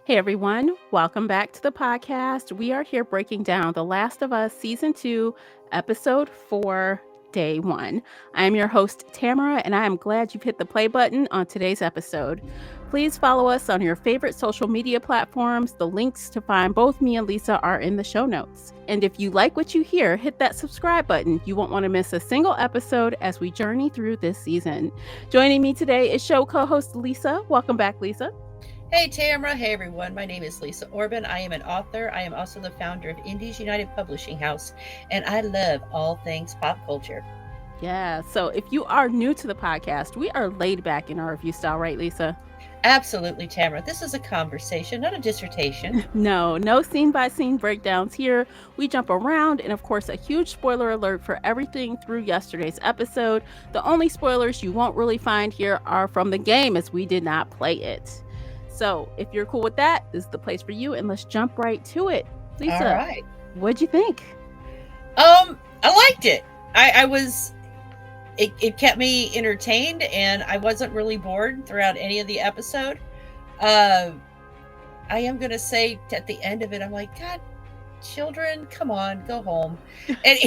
Hey everyone, welcome back to the podcast. We are here breaking down The Last of Us Season 2, Episode 4, Day 1. I am your host, Tamara, and I am glad you've hit the play button on today's episode. Please follow us on your favorite social media platforms. The links to find both me and Lisa are in the show notes. And if you like what you hear, hit that subscribe button. You won't want to miss a single episode as we journey through this season. Joining me today is show co-host Lisa. Welcome back, Lisa. Hey Tamara, hey everyone. My name is Lisa Orban. I am an author. I am also the founder of Indies United Publishing House, and I love all things pop culture. Yeah, so if you are new to the podcast, we are laid back in our review style, right, Lisa? Absolutely, Tamara. This is a conversation, not a dissertation. No scene by scene breakdowns here. We jump around, and of course, a huge spoiler alert for everything through yesterday's episode. The only spoilers you won't really find here are from the game, as we did not play it. So if you're cool with that, this is the place for you, and let's jump right to it. Lisa, All right. what'd you think? I liked it. I was. It kept me entertained, and I wasn't really bored throughout any of the episode. Uh, I am gonna say at the end of it, I'm like, God, children, come on, go home, and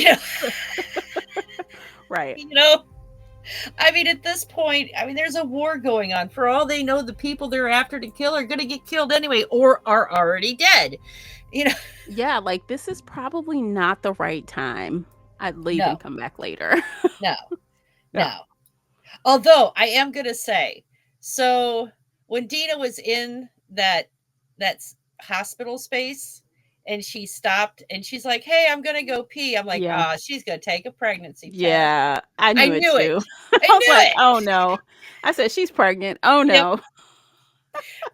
Right. you know, I mean, at this point, I mean, there's a war going on. For all they know, the people they're after to kill are going to get killed anyway, or are already dead. You know, Yeah, like this is probably not the right time. I'd leave and no, come back later. no, Yeah. no. Although I am going to say, so when Dina was in that hospital space, and she stopped, and she's like, "Hey, I'm going to go pee." I'm like, Yeah. "Ah, she's going to take a pregnancy test." Yeah. I I knew it knew it. too. I I was knew like, it. oh no. I said, she's pregnant. Oh Yep. no.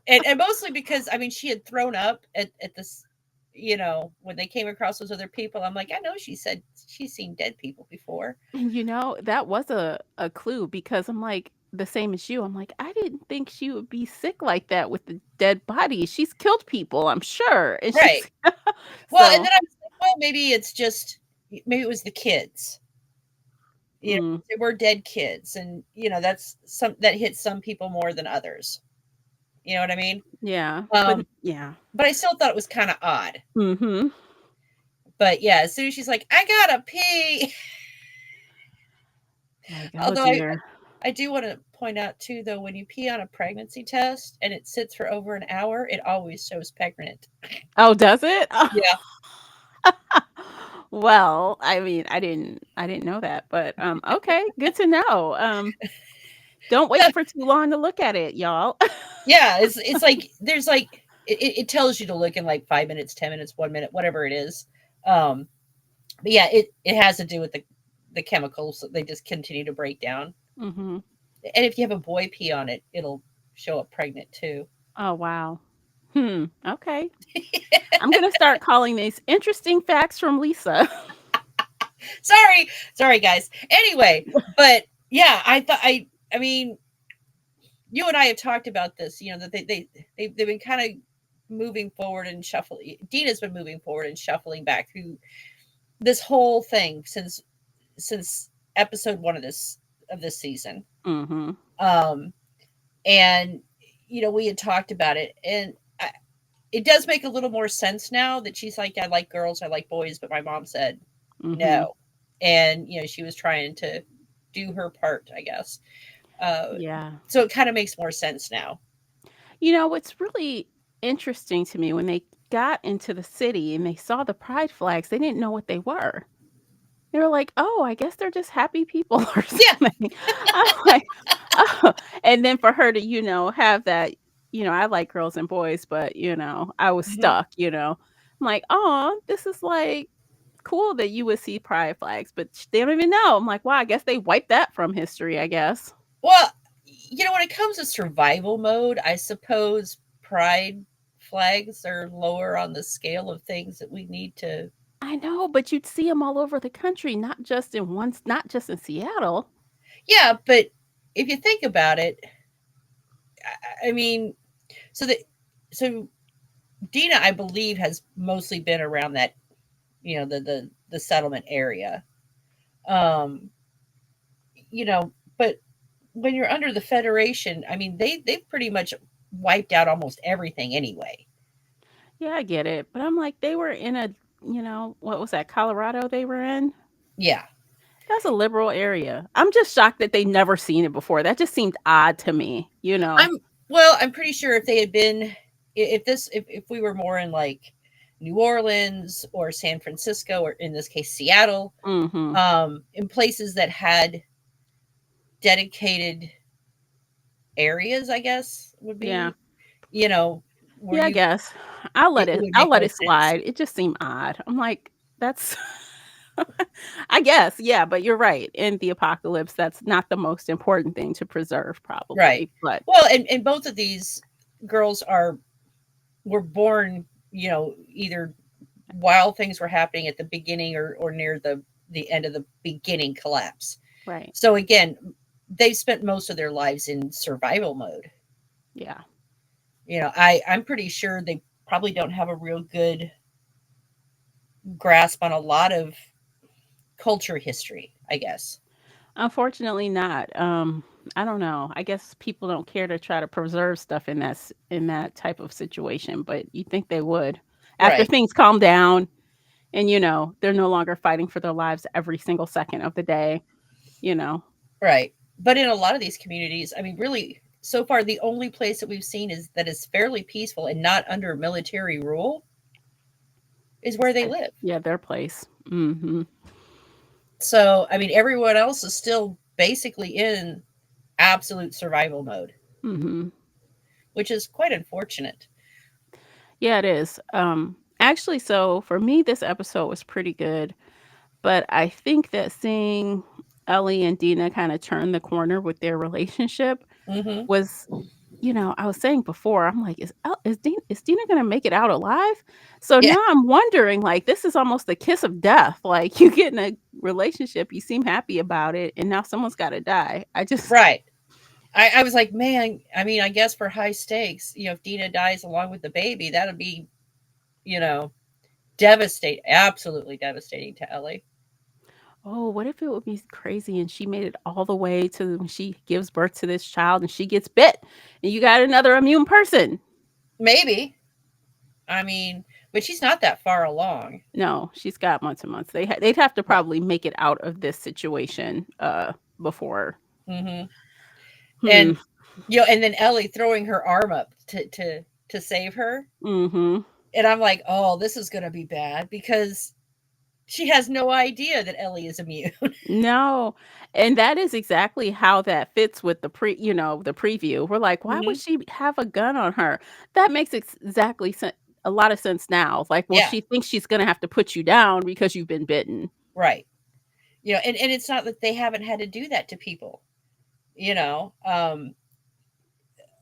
And mostly because I mean she had thrown up at this, when they came across those other people. I'm like, I know she said she's seen dead people before. And that was a clue because I'm like, the same as you. I'm like, I didn't think she would be sick like that with the dead body. She's killed people, I'm sure. And Right. she's Well, and so then I was like, well, maybe it was the kids. mm, They were dead kids, and that's that hits some people more than others. You know what I mean? yeah. But Um, yeah. but I still thought it was kind of odd. Mm-hmm. But yeah, as soon as she's like, I gotta pee. Like, oh Although dear. I do want to point out too, though, when you pee on a pregnancy test and it sits for over an hour, it always shows pregnant. Oh, does it? Yeah. Well, I mean, I didn't know that, but okay, good to know. Don't wait for too long to look at it, y'all. Yeah, it's like there's like it tells you to look in like 5 minutes, 10 minutes, 1 minute, whatever it is. Um, but yeah, it has to do with the chemicals that they just continue to break down. Mhm. And if you have a boy pee on it, it'll show up pregnant too. Oh, wow. Okay. I'm gonna start calling these interesting facts from Lisa. Sorry guys. Anyway, but yeah, I mean, you and I have talked about this, that they've been kind of moving forward and shuffling. Dina's been moving forward and shuffling back through this whole thing since episode 1 of this season. Mhm. Um and we had talked about it, and it does make a little more sense now that she's like, I like girls, I like boys, but my mom said Mhm. no. And she was trying to do her part, I guess. Uh Yeah. so it kind of makes more sense now. What's really interesting to me when they got into the city and they saw the pride flags, they didn't know what they were. They were like, "Oh, I guess they're just happy people or Yeah. something." I'm like, "Oh," and then for her to, have that, I like girls and boys, but, I was Mhm. stuck. I'm like, "Oh, this is, like, cool that you would see pride flags," but they don't even know. I'm like, "Wow, I guess they wiped that from history, I guess." Well, when it comes to survival mode, I suppose pride flags are lower on the scale of things that we need to. I know, but you'd see them all over the country, not just in Seattle. Yeah, but if you think about it, I mean, so that so Dina, I believe, has mostly been around that, the settlement area. Um, but when you're under the Federation, I mean, they've pretty much wiped out almost everything anyway. Yeah, I get it. But I'm like, they were in a, what was that, Colorado they were in? Yeah. That's a liberal area. I'm just shocked that they never seen it before. That just seemed odd to me, you know. I'm pretty sure if they had been, if we were more in like New Orleans or San Francisco, or in this case Seattle, Mm-hmm. in places that had dedicated areas, I guess would Yeah. be, you know, where Yeah, I you guess. I'll let it it would I'll make let more it sense. slide. It just seemed odd. I'm like, that's I guess, yeah, but you're right. In the apocalypse, that's not the most important thing to preserve Right. probably, but Well, and both of these girls were born, either while things were happening at the beginning, or near the end of the beginning collapse. right. So again, they've spent most of their lives in survival mode. Yeah. I'm pretty sure they probably don't have a real good grasp on a lot of culture history, I guess. Unfortunately not. I don't know. I guess people don't care to try to preserve stuff in in that type of situation, but you think they would. After Right. things calm down and they're no longer fighting for their lives every single second of the day, you know. Right. But in a lot of these communities, I mean, really, so far the only place that we've seen is fairly peaceful and not under military rule is where they live. Yeah, their place. Mhm. So, I mean, everyone else is still basically in absolute survival mode, Mhm. which is quite unfortunate. Yeah, it is. Actually, so for me this episode was pretty good, but I think that seeing Ellie and Dina kind of turn the corner with their relationship Hmm. was, I was saying before, I'm like, is Dina gonna make it out alive? So Yeah. now I'm wondering, like, this is almost the kiss of death. Like, you get in a relationship, you seem happy about it, and now someone's got to die. I just, Right. I was like, man, I mean, I guess for high stakes, if Dina dies along with the baby, that'd be, you know, absolutely devastating to Ellie. oh, what if it would be crazy and she made it all the way to when she gives birth to this child and she gets bit and you got another immune person? Maybe. I mean, but she's not that far along. No, she's got months and months. They'd have to Right. probably make it out of this situation before. Hmm. Hmm. And and then Ellie throwing her arm up to save her, Mhm. and I'm like, oh, this is gonna be bad because she has no idea that Ellie is immune. No, and that is exactly how that fits with the preview. We're like, why would Hmm. she have a gun on her? That makes a lot of sense now. Like, well, Yeah. she thinks she's gonna have to put you down because you've been bitten. Right. And it's not that they haven't had to do that to people. You know,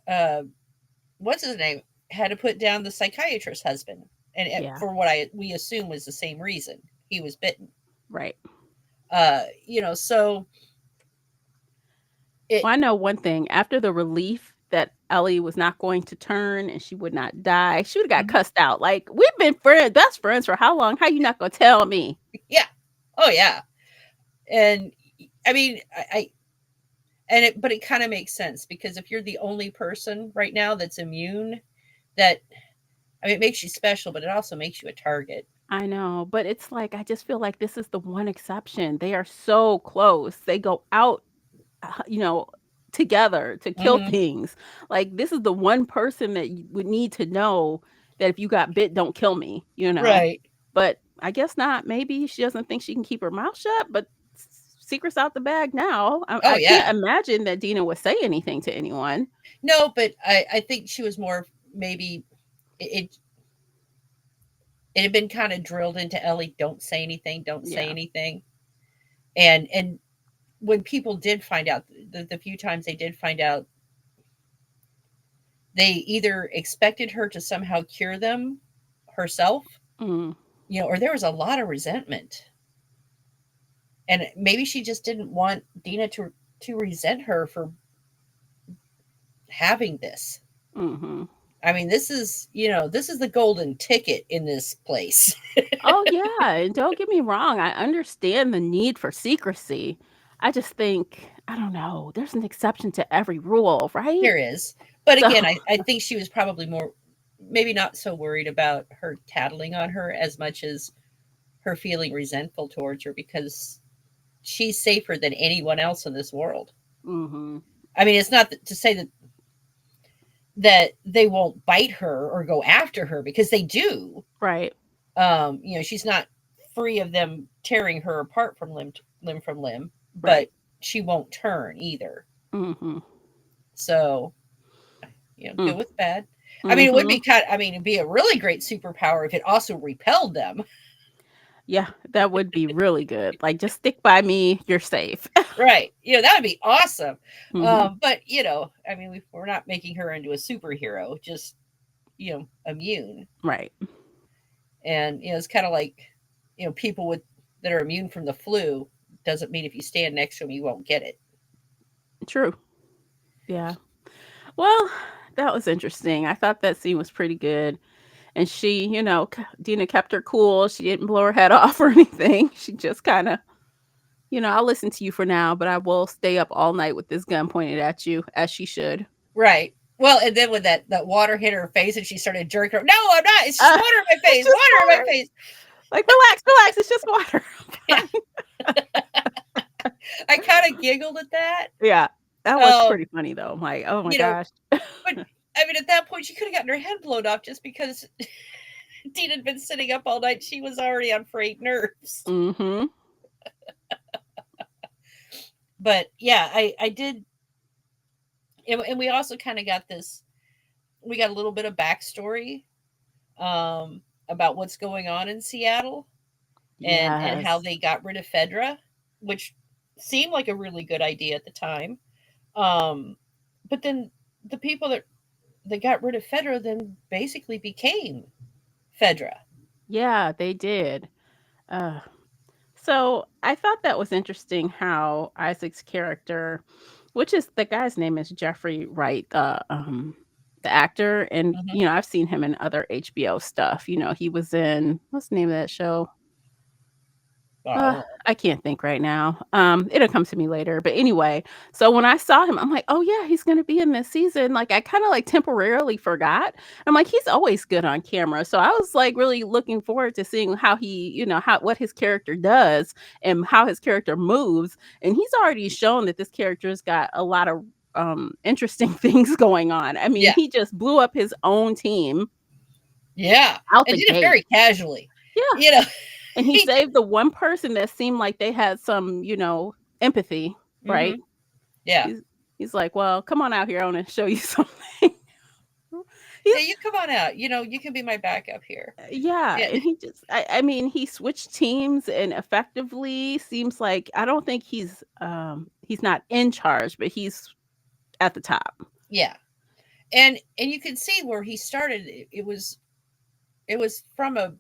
uh, what's his name had to put down the psychiatrist's husband, and Yeah, for what we assume was the same reason he was bitten. right. So it. Well, I know one thing. After the relief that Ellie was not going to turn and she would not die, she would have got Mhm. cussed out. Like, we've been best friends for how long? How you not gonna tell me? Yeah. Oh yeah. And I mean, but it kind of makes sense because if you're the only person right now that's immune, that I mean, it makes you special, but it also makes you a target. I know, but it's like I just feel like this is the one exception. They are so close. They go out, uh, you know, together to kill Hmm. things. Like this is the one person that you would need to know that if you got bit, don't kill me. Right. But I guess not. Maybe she doesn't think she can keep her mouth shut, but secrets out the bag now. Oh I can't yeah. imagine that Dina would say anything to anyone. No, but I think she was more maybe it it had been kind of drilled into Ellie. Don't say anything. Don't say Yeah. anything. And when people did find out, the few times they did find out, they either expected her to somehow cure them herself, Mm, or there was a lot of resentment. And maybe she just didn't want Dina to resent her for having this. hmm I mean, this is the golden ticket in this place. Oh, yeah, and don't get me wrong, I understand the need for secrecy. I just think, I don't know, there's an exception to every rule, right? There is. But So again, I think she was probably more maybe not so worried about her tattling on her as much as her feeling resentful towards her because she's safer than anyone else in this world. Mm-hmm. I mean, it's not to say that they won't bite her or go after her because they do. Right. She's not free of them tearing her apart from limb from limb, but Right. she won't turn either. Mm-hmm. So, good Mm. with bad. I mean, it would Mm-hmm. be it'd be a really great superpower if it also repelled them. Yeah, that would be really good. Like, just stick by me, you're safe. Right. That would be awesome. Mm-hmm. But, I mean, we're not making her into a superhero, just, immune. Right. And, it's kind of like, people that are immune from the flu doesn't mean if you stand next to them, you won't get it. True. Yeah. Well, that was interesting. I thought that scene was pretty good. And she, Dina kept her cool. She didn't blow her head off or anything. She just kind of, I'll listen to you for now, but I will stay up all night with this gun pointed at you, as she should. Right. Well, and then when that water hit her face and she started jerking her, no, I'm not. It's just water in my It's face. just Water in water. my face. Like, relax. It's just water. Yeah. I kind of giggled at that. Yeah. That was pretty funny, though. I'm like, oh my gosh. But I mean, at that point, she could have gotten her head blown off just because Dean had been sitting up all night. She was already on frayed nerves. Mm-hmm. But yeah, I did. And we also kind of got we got a little bit of backstory about what's going on in Seattle and how Yes. they got rid of Fedra, which seemed like a really good idea at the time. But then the people that got rid of Fedra then basically became Fedra. Yeah, they did. So I thought that was interesting how Isaac's character, which is the guy's name is Jeffrey Wright, the actor, and Mm-hmm. I've seen him in other HBO stuff. He was in what's the name of that show? I can't think right now. It'll come to me later. But anyway, so when I saw him, I'm like, oh yeah, he's gonna be in this season. Like I kind of like temporarily forgot. I'm like, he's always good on camera. So I was like really looking forward to seeing how he, what his character does and how his character moves. And he's already shown that this character's got a lot of interesting things going on. I mean, Yeah. he just blew up his own team. Yeah. Out and the did gate. it very casually. Yeah. And he saved the one person that seemed like they had some, empathy, right? Mm-hmm. Yeah. He's like, well, come on out here. I want to show you something. Yeah, you come on out. You can be my backup here. Yeah. And he just, I mean, he switched teams and effectively seems like, I don't think he's not in charge, but he's at the top. Yeah. And you can see where he started. It was from a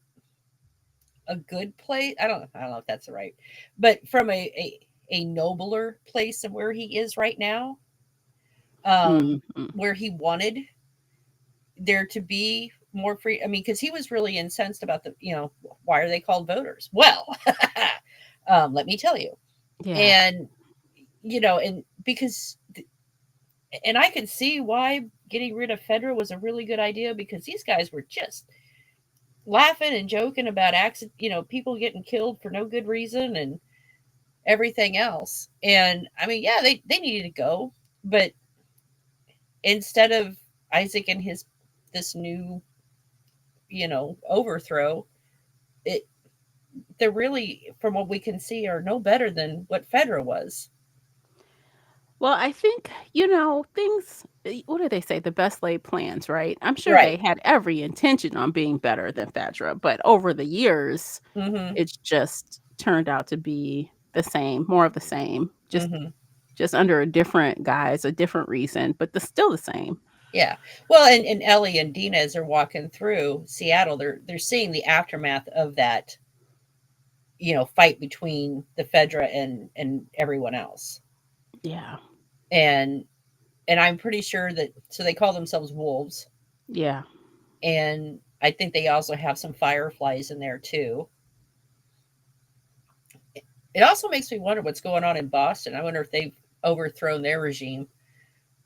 good place. I don't know if that's right, but from a nobler place than where he is right now, where he wanted there to be more free. I mean, because he was really incensed about why are they called voters? Well, let me tell you. Yeah. And and because and I could see why getting rid of Fedra was a really good idea because these guys were just laughing and joking about people getting killed for no good reason and everything else. And I mean, yeah, they needed to go, but instead of Isaac and this new overthrow, they're really, from what we can see, are no better than what Fedra was. Well, I think, things, what do they say? The best laid plans, right? I'm sure Right. they had every intention on being better than Fedra, but over the years, Mm-hmm. it's just turned out to be the same, more of the same, Mm-hmm. just under a different guise, a different reason, but still the same. Yeah. Well, and Ellie and Dina, as they're walking through Seattle, they're seeing the aftermath of that, fight between the Fedra and everyone else. Yeah. And I'm pretty sure that, so they call themselves wolves. Yeah. And I think they also have some fireflies in there too. It also makes me wonder what's going on in Boston. I wonder if they've overthrown their regime.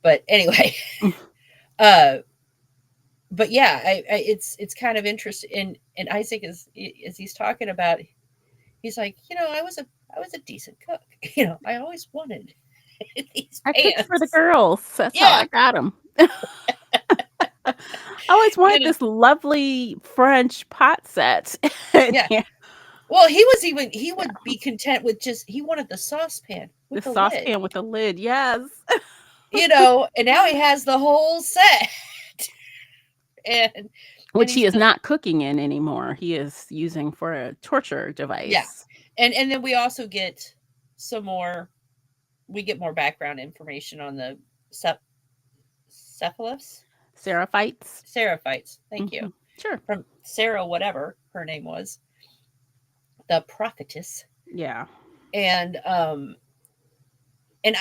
But anyway, but yeah, it's kind of interesting. And Isaac is, as he's talking about, he's like, I was a decent cook. I always wanted these I cooked for the pants. girls. That's how Yeah, I got them. I always you wanted know, this lovely French pot set. yeah. Yeah, Well, he would be content with just, he wanted the saucepan the with the lid, saucepan with the lid. Yes. and now he has the whole set. and and Which he's he is still, not cooking in anymore. He is using for a torture yeah. device. And then we also get some more, we get more background information on the cephalops, Seraphites. seraphites. Thank you. Sure. From Sarah, whatever her name was, the prophetess. Yeah. And and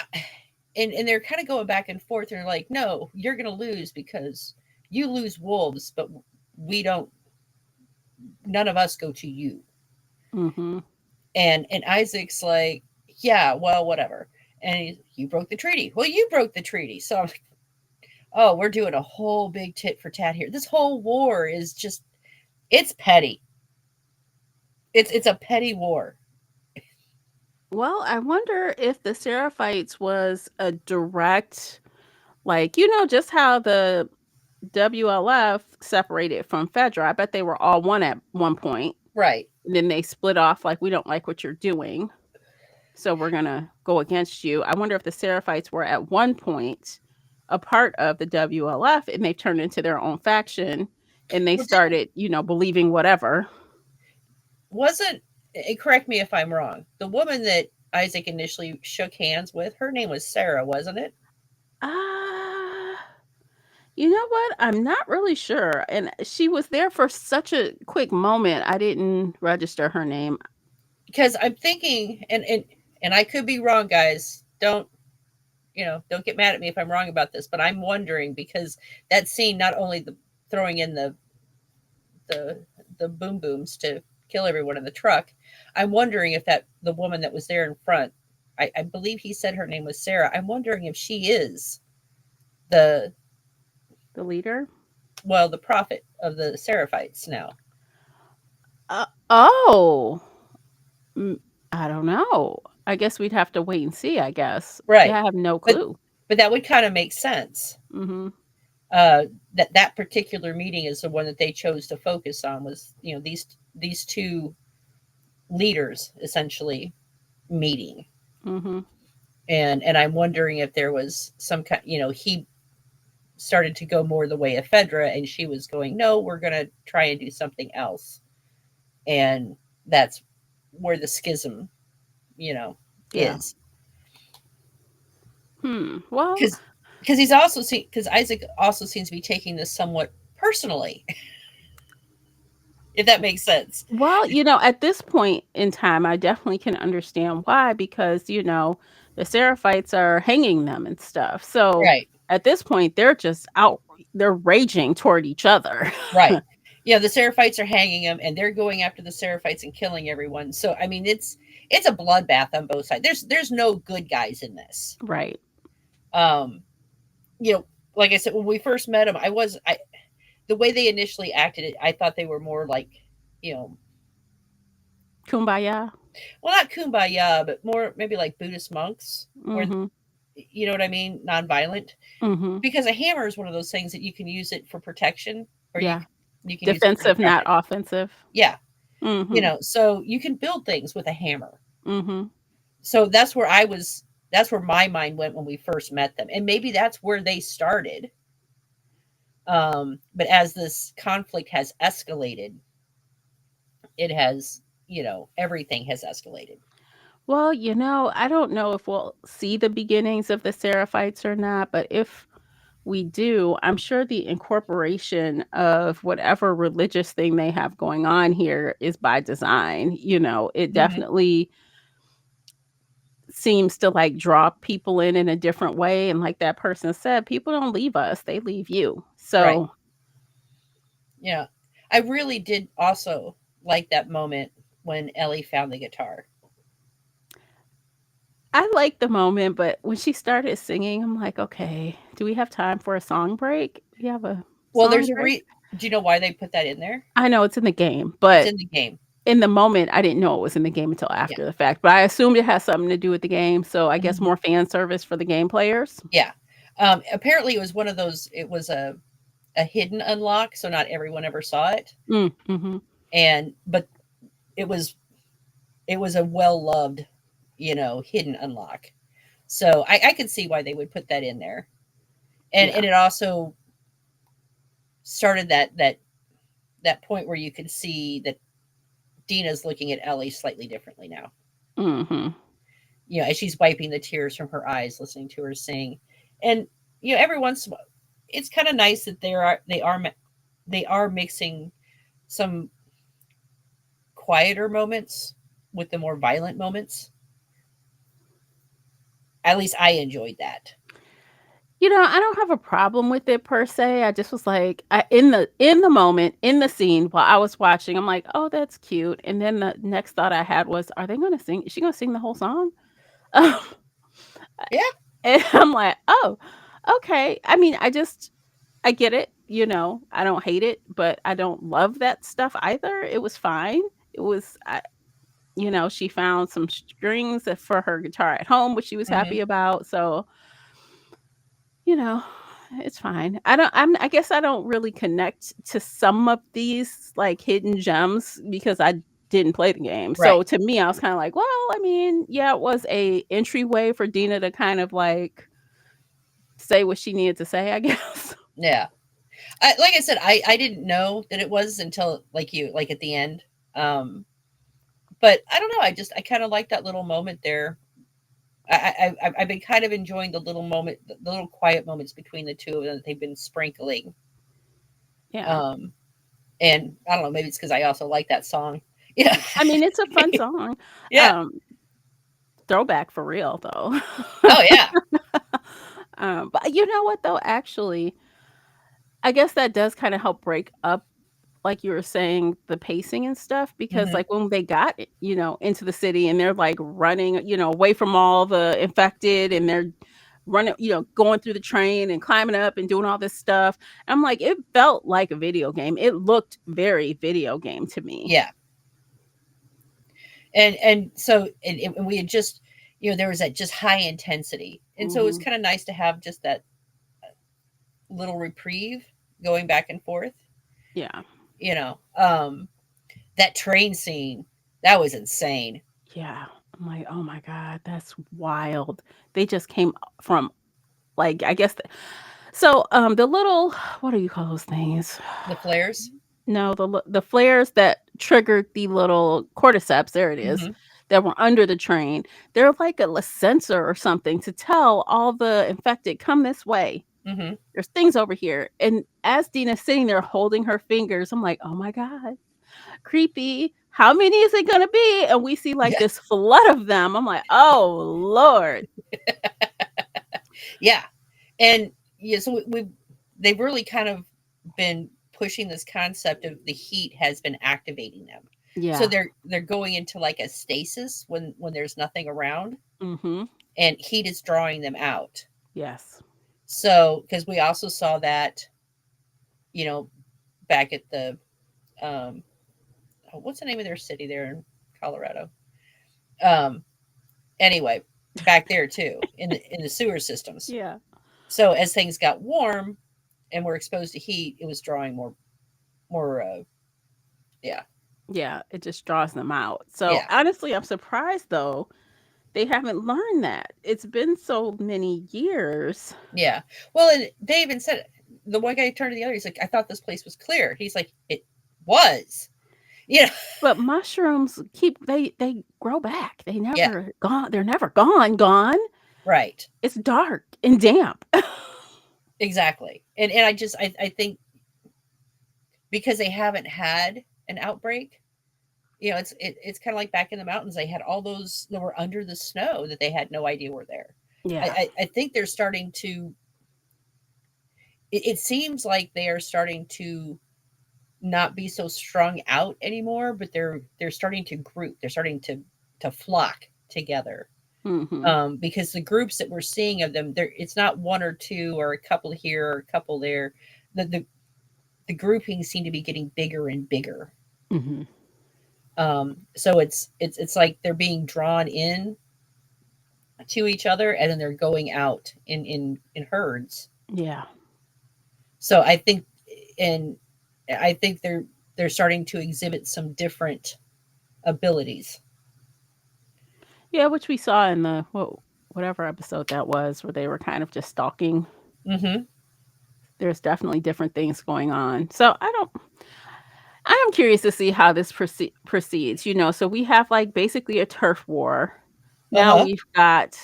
and they're kind of going back and forth. They're like, no, you're gonna lose because you lose wolves, but we don't. None of us go to you. Hmm. And Isaac's like, yeah, well, whatever. And you broke the treaty. Well, you broke the treaty. So I'm like, oh, we're doing a whole big tit for tat here. This whole war is just, it's petty. It's a petty war. Well, I wonder if the Seraphites was a direct, like, just how the WLF separated from Fedra. I bet they were all one at one point. Right. And then they split off, like, we don't like what you're doing. So we're going to go against you. I wonder if the Seraphites were at one point a part of the WLF and they turned into their own faction and they Well, didn't, started, believing whatever. wasn't, correct me if I'm wrong. The woman that Isaac initially shook hands with, her name was Sarah, wasn't it? Ah, you know what? I'm not really sure. And she was there for such a quick moment. I didn't register her name. Because I'm thinking, and I could be wrong, guys. Don't get mad at me if I'm wrong about this, but I'm wondering because that scene, not only the throwing in the the boom booms to kill everyone in the truck, I'm wondering if that the woman that was there in front, I believe he said her name was Sarah. I'm wondering if she is the The leader? the prophet of the Seraphites now. Oh, mm, I don't know. I guess we'd have to wait and see, I guess. Right. I have no But clue. that would kind of make sense. Hmm. That particular meeting is the one that they chose to focus on, was these two leaders essentially meeting. Hmm. And I'm wondering if there was some kind, he started to go more the way of Fedra, and she was going, no, we're going to try and do something else. And that's where the schism, you know, Yeah. is. Well, Because he's also because Isaac also seems to be taking this somewhat personally, if that makes sense. at this point in time, I definitely can understand why, because, the Seraphites are hanging them and stuff. So Right. at this point, they're just out, they're raging toward each other. Right. Yeah, the Seraphites are hanging him, and they're going after the Seraphites and killing everyone. So I mean, it's a bloodbath on both sides. There's no good guys in this. Right. Um, you know, like I said, when we first met him, I the way they initially acted, I thought they were more like, you know, Kumbaya. well, not kumbaya, but more maybe like Buddhist monks, where, Hmm. you know what I mean, nonviolent. Hmm. Because a hammer is one of those things that you can use it for protection, or Yeah. you can use it for Defensive, not destruction. offensive. Yeah, Hmm. so you can build things with a hammer. Hmm. So that's where my mind went when we first met them, and maybe that's where they started. But as this conflict has escalated, it has, everything has escalated. Well, I don't know if we'll see the beginnings of the Seraphites or not, but if we do, I'm sure the incorporation of whatever religious thing they have going on here is by design. It Hmm. definitely seems to like draw people in a different way. And like that person said, people don't leave us, they leave you. Right. So Yeah. I really did also like that moment when Ellie found the guitar. I like the moment, but when she started singing, I'm like, okay, do we have time for a song break? We have a Well, song there's a break. do you know why they put that in there? I know it's in the game, It's but in the game. in the moment, I didn't know it was in the game until Yeah. after the fact. But I assumed it has something to do with the game. So I guess Mhm. more fan service for the game players. Yeah. Apparently, it was one of those. It was a hidden unlock, so not everyone ever saw it. Mm-hmm. But it was it was a well loved, hidden unlock. So I could see why they would put that in there, Yeah. and it also started that point where you could see that Dina's looking at Ellie slightly differently now. Mm-hmm. As she's wiping the tears from her eyes, listening to her sing, and every once in a while, it's kind of nice that they are mixing some quieter moments with the more violent moments. At least I enjoyed that. I don't have a problem with it per se. I just was like, in the moment, in the scene while I was watching, I'm like, oh, that's cute. And then the next thought I had was, are they going to sing? Is she going to sing the whole song? Yeah, And I'm like, oh, okay. I mean, I get it. I don't hate it, but I don't love that stuff either. It was fine. It was, she found some strings for her guitar at home, which she was hmm happy about. So, you know, it's fine. I guess I don't really connect to some of these like hidden gems because I didn't play the game. right. So to me, I was kind of like, well, I mean, yeah, it was a entryway for Dina to kind of like say what she needed to say, I guess. Yeah, like I said, I didn't know that it was until like at the end. Um, but I don't know. I kind of like that little moment there. I've been kind of enjoying the little quiet moments between the two of them that they've been sprinkling. Yeah. Um, and I don't know, maybe it's because I also like that song. Yeah, I mean, it's a fun song. yeah. Um, Throwback for real though. Oh yeah. But you know what though? Actually, I guess that does kind of help break up, like you were saying, the pacing and stuff. Because hmm like when they got into the city and they're like running, away from all the infected, and they're running, going through the train and climbing up and doing all this stuff. I'm like, it felt like a video game. It looked very video game to me. Yeah. And so and we had just there was that just high intensity, and so it was Hmm. kind of nice to have just that little reprieve going back and forth. Yeah. You know, that train scene, that was insane. Yeah. I'm like, oh my God, that's wild. They just came from, like, I guess so the little, what do you call those things? The flares. No, the flares that triggered the little cordyceps, there it is, hmm that were under the train. They're like a sensor or something to tell all the infected, come this way. hmm There's things over here. And as Dina's sitting there holding her fingers, I'm like, oh my God, creepy. How many is it gonna be? And we see like Yeah, this flood of them. I'm like, oh Lord. yeah, and yeah. So they've really kind of been pushing this concept of the heat has been activating them. So Yeah. they're going into like a stasis when there's nothing around, Mm-hmm. and heat is drawing them out. Yes. So because we also saw that, you know, back at the what's the name of their city there in Colorado? Um, anyway, back there too in the sewer systems. Yeah. So as things got warm and were exposed to heat, it was drawing more. Yeah, Yeah. It just draws them out. So yeah, honestly, I'm surprised though they haven't learned that. It's been so many years. yeah. Well, and they even said the one guy turned to the other. He's like, "I thought this place was clear." He's like, "It was." You know, But mushrooms they grow back. yeah, They're never gone. right, It's dark and damp. exactly. And I think because they haven't had an outbreak, it's kind of like back in the mountains. They had all those that were under the snow that they had no idea were there. I, Yeah. I think they're starting to. It seems like they are starting to not be so strung out anymore, but they're starting to group. They're starting to flock together. Mhm. Because the groups that we're seeing of them, there it's not one or two or a couple here or a couple there. The the groupings seem to be getting bigger and bigger. Hmm. So it's like they're being drawn in to each other, and then they're going out in herds. Yeah. So and I think they're starting to exhibit some different abilities. Yeah, which we saw in the whatever episode that was where they were kind of just stalking. Hmm. There's definitely different things going on. So I am curious to see how this proceeds, so we have like basically a turf war. Uh Now huh. we've got,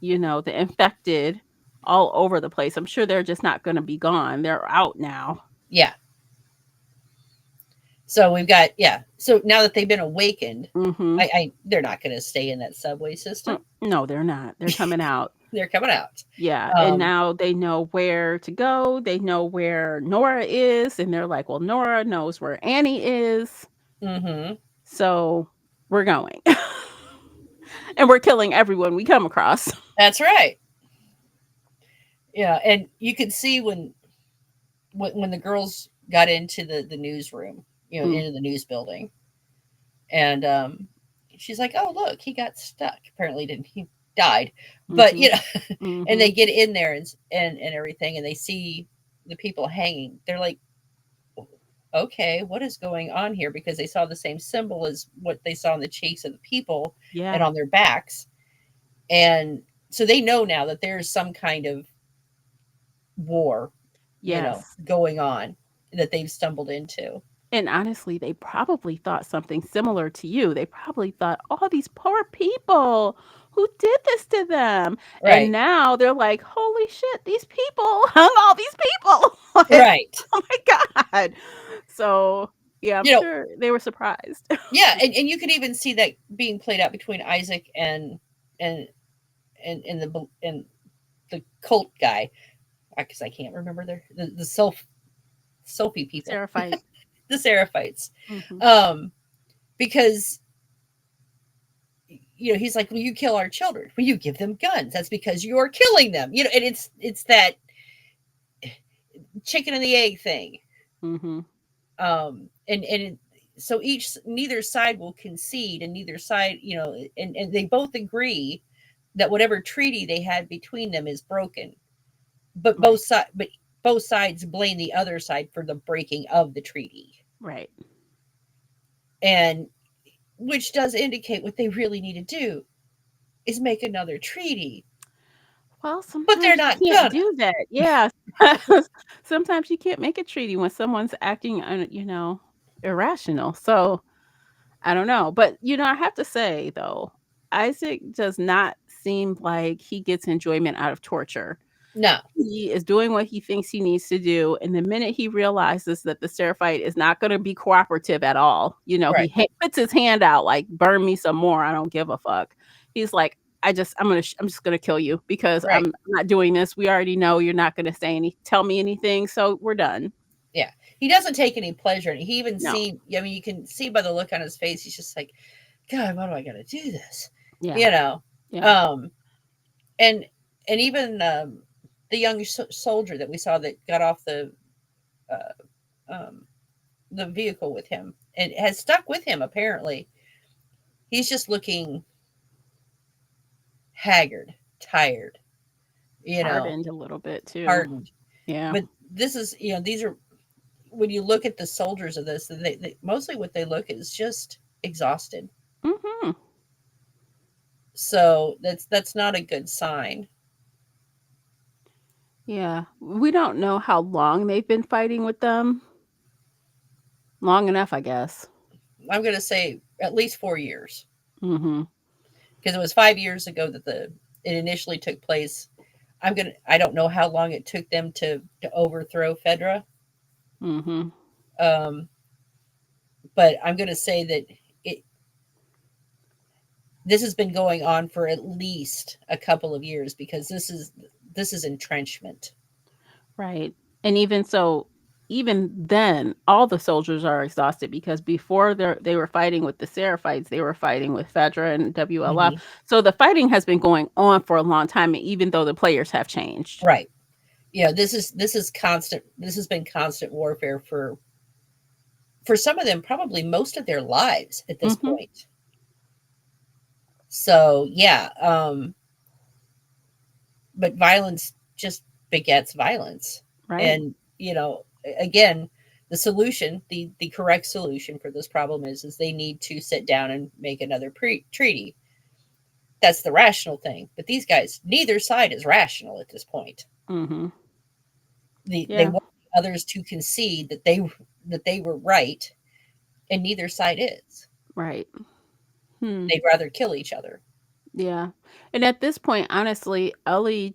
the infected all over the place. I'm sure they're just not going to be gone. They're out now. Yeah. So we've got yeah. So now that they've been awakened, Mhm. I they're not going to stay in that subway system. No, they're not. They're coming out. They're coming out. Yeah, and Um. now they know where to go. They know where Nora is, and they're like, "Well, Nora knows where Annie is, Hmm. so we're going." And we're killing everyone we come across. That's right. Yeah, and you could see when the girls got into the newsroom, Mm, into the news building, and she's like, "Oh, look, he got stuck. Apparently, didn't he died?" But mhm. and they Mhm. get in there and everything, and they see the people hanging. They're like, "Okay, what is going on here?" Because they saw the same symbol as what they saw on the cheeks of the people and Yeah. on their backs, and so they know now that there's some kind of war, Yes. going on that they've stumbled into. And honestly, they probably thought something similar to you. They probably thought, "Oh, these poor people. Who did this to them?" And Right. now they're like, "Holy shit, these people hung all these people." Like, Right. oh my god. So, yeah, I'm You know, sure they were surprised. yeah, and you could even see that being played out between Isaac and and the cult guy, because I can't remember the Sophie people, Seraphite. the Seraphites, Mhm. um, because he's like, "Well, you kill our children. Well, you give them guns. That's because you're killing them." And it's that chicken and the egg thing. Mhm. And so neither side will concede, and neither side, and they both agree that whatever treaty they had between them is broken, but Right. both sides blame the other side for the breaking of the treaty, Right. and which does indicate what they really need to do is make another treaty, Well, but they're sometimes you not can't gonna. do that. Yeah. Sometimes you can't make a treaty when someone's acting, irrational. So, I don't know. But, I have to say, though, Isaac does not seem like he gets enjoyment out of torture. No. He is doing what he thinks he needs to do. And the minute he realizes that the Seraphite is not going to be cooperative at all, Right. he puts his hand out like, burn me some more. I don't give a fuck. He's like, I'm just gonna kill you because Right. I'm not doing this. We already know you're not gonna tell me anything, so we're done. Yeah, he doesn't take any pleasure in it. He even No. see I mean, you can see by the look on his face, he's just like, "God, why do I gotta do this?" Yeah. you know Yeah. um and and even the young soldier that we saw that got off um the vehicle with him and has stuck with him, apparently he's just looking haggard, tired, Hardened a little bit too. hardened. Yeah. But this is, these are, when you look at the soldiers of this, they mostly what they look is just exhausted. Mhm. So that's not a good sign. Yeah. We don't know how long they've been fighting with them. Long enough, I guess. I'm going to say at least 4 years, Mhm. because it was 5 years ago that it initially took place. I don't know how long it took them to overthrow Fedra, Mhm. um, but I'm going to say that it this has been going on for at least a couple of years, because this is entrenchment. Right. And even then, all the soldiers are exhausted because before they were fighting with the Seraphites, they were fighting with Fedra and WLF. Hmm. So the fighting has been going on for a long time, even though the players have changed. Right. This is constant. This has been constant warfare for some of them, probably most of their lives at this Mm-hmm. point. So yeah, but violence just begets violence. Right. And again, the solution, the correct solution for this problem is they need to sit down and make another treaty. That's the rational thing. But these guys, neither side is rational at this point. Mm-hmm. They Yeah. want the others to concede that they were right, and neither side is. Right. Hmm. They'd rather kill each other. Yeah. And at this point, honestly, Ellie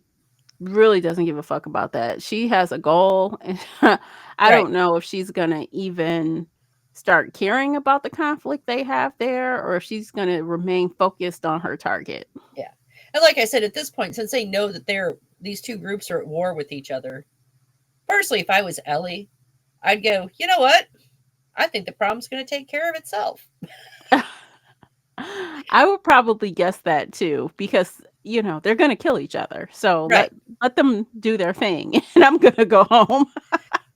really doesn't give a fuck about that. She has a goal, and I Right. don't know if she's gonna even start caring about the conflict they have there, or if she's gonna remain focused on her target. Yeah. And like I said, at this point, since they know that these two groups are at war with each other, personally, if I was Ellie, I'd go, you know what? I think the problem's going to take care of itself. I would probably guess that too, because they're gonna kill each other. So Right. let them do their thing, and I'm gonna go home.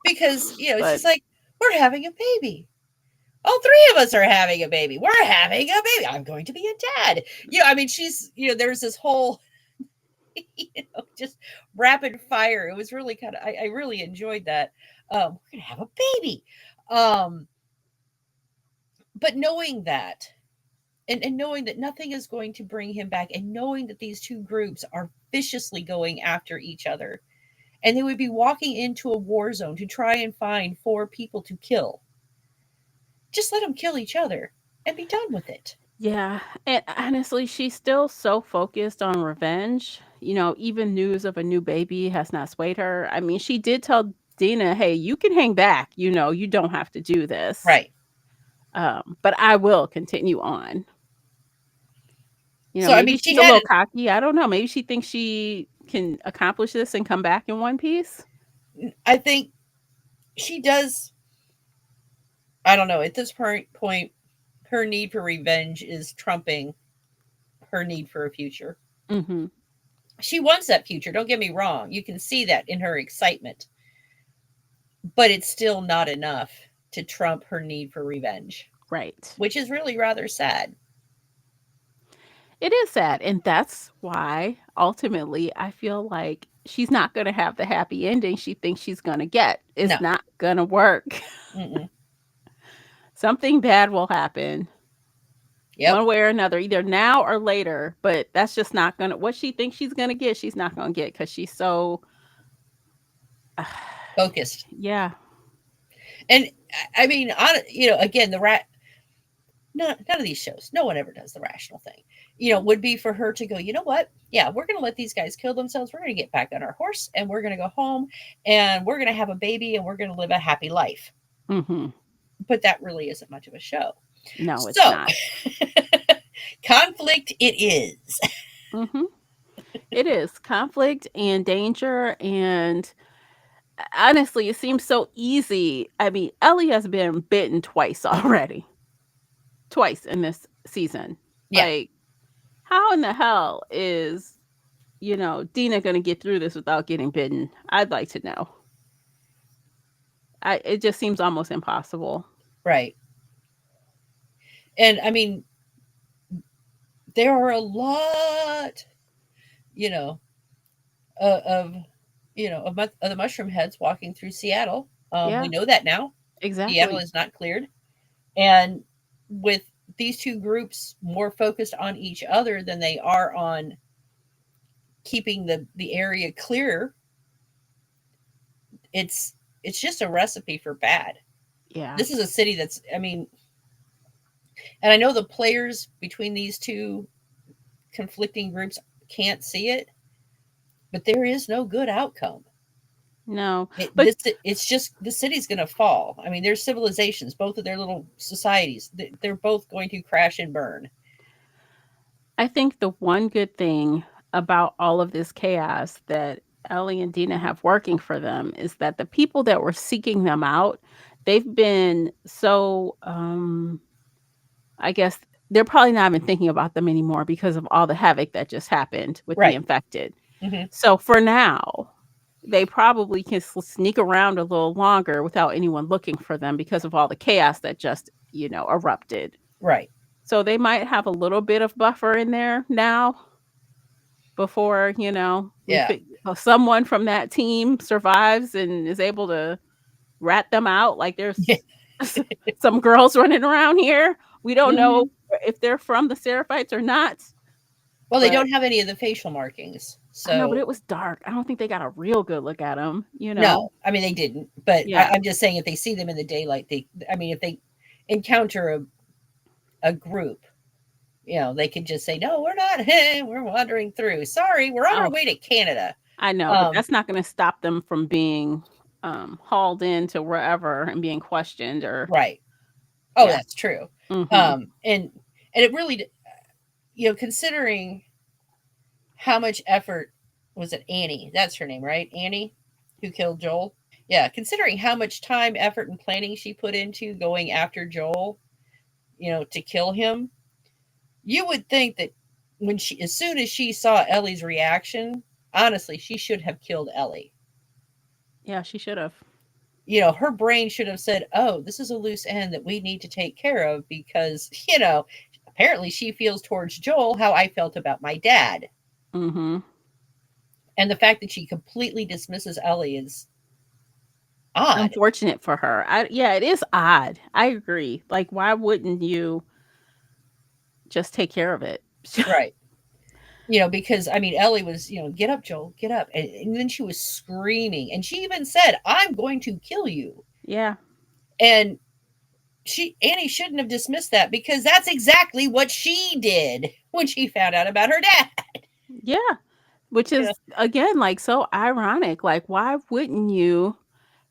Because, it's But just like, we're having a baby. All three of us are having a baby. We're having a baby. I'm going to be a dad. I mean, there's this whole, just rapid fire. It was really I really enjoyed that. We're going to have a baby. Um, but knowing that, and knowing that nothing is going to bring him back, and knowing that these two groups are viciously going after each other, and they would be walking into a war zone to try and find four people to kill. Just let them kill each other and be done with it. yeah, and honestly, she's still so focused on revenge. Even news of a new baby has not swayed her. I mean, she did tell Dina, "Hey, you can hang back. You don't have to do this, Right. but I will continue on." So I Maybe mean, she she's a had little cocky. I don't know. Maybe she thinks she can accomplish this and come back in one piece. I think she does. I don't know. At this point, her need for revenge is trumping her need for a future. Hmm. She wants that future. Don't get me wrong. You can see that in her excitement, but it's still not enough to trump her need for revenge, Right. which is really rather sad. It is sad. And that's why ultimately I feel like she's not going to have the happy ending she thinks she's going to get. No. It's not going to work. Mm-mm. Something bad will happen Yep. one way or another, either now or later. But that's just not going to, what she thinks she's going to get, she's not going to get because she's so, Focused. yeah. And I mean, again, none of these shows, no one ever does the rational thing. Would be for her to go, you know what? Yeah, we're going to let these guys kill themselves. We're going to get back on our horse, and we're going to go home, and we're going to have a baby, and we're going to live a happy life. Hmm. But that really isn't much of a show. No, it's So, not. conflict it is. Hmm. It is conflict and danger. And honestly, it seems so easy. I mean, Ellie has been bitten twice already, twice in this season. Yeah, Like, how in the hell is, Dina going to get through this without getting bitten? I'd like to know. It just seems almost impossible. right. And I mean, there are a lot, you know, of of the mushroom heads walking through Seattle. We Yeah, know that now. Seattle exactly. is not cleared, and with these two groups more focused on each other than they are on keeping the area clear, it's just a recipe for bad. Yeah. This is a city that's, I mean, and I know the players between these two conflicting groups can't see it, but there is no good outcome. No, but It's just the city's going to fall. I mean, there's civilizations, both of their little societies. They're both going to crash and burn. I think the one good thing about all of this chaos that Ellie and Dina have working for them is that the people that were seeking them out, they've been so, I guess they're probably not even thinking about them anymore because of all the havoc that just happened with the Right. infected. Hmm. So for now, they probably can sneak around a little longer without anyone looking for them because of all the chaos that just, erupted. Right. So they might have a little bit of buffer in there now before, Yeah. someone from that team survives and is able to rat them out. Like there's some girls running around here. We don't know Mhm. if they're from the Seraphites or not, Well, they but don't have any of the facial markings, I know, but so it was dark. I don't think they got a real good look at them. no. I mean, they didn't. But Yeah. I'm just saying, if they see them in the daylight, they. I mean, if they encounter a group, they could just say, "No, we're not. We're wandering through. Sorry, we're on our Oh, way to Canada." I know, but Um, that's not going to stop them from being hauled into wherever and being questioned or right. Oh, yeah. that's true. Mhm. And it really, considering how much effort was it Annie? That's her name, right? Annie, who killed Joel. Yeah, considering how much time, effort, and planning she put into going after Joel, to kill him, you would think that as soon as she saw Ellie's reaction, honestly, she should have killed Ellie. Yeah, she should have. Her brain should have said, "Oh, this is a loose end that we need to take care of because, apparently she feels towards Joel how I felt about my dad." Mhm. And the fact that she completely dismisses Ellie is odd. Unfortunate for her. Yeah, it is odd. I agree. Like why wouldn't you just take care of it? Right. Because I mean, Ellie was, get up, Joel, get up. And then she was screaming. And she even said, "I'm going to kill you." Yeah. And Annie shouldn't have dismissed that because that's exactly what she did when she found out about her dad. Yeah. Which You know? is again like so ironic. Like why wouldn't you,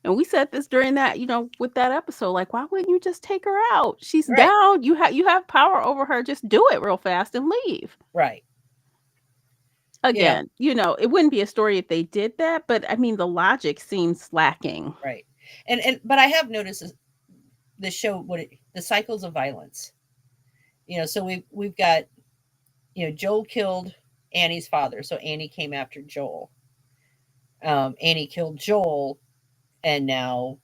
and we said this during that, with that episode, like why wouldn't you just take her out? She's Right. down. You have power over her. Just do it real fast and leave. Right. You know, Again, it wouldn't be a story if they did that, but I mean the logic seems lacking. right. And but I have noticed the show the cycles of violence. So we've got, Joel killed Annie's father, so Annie came after Joel. Annie killed Joel, and now,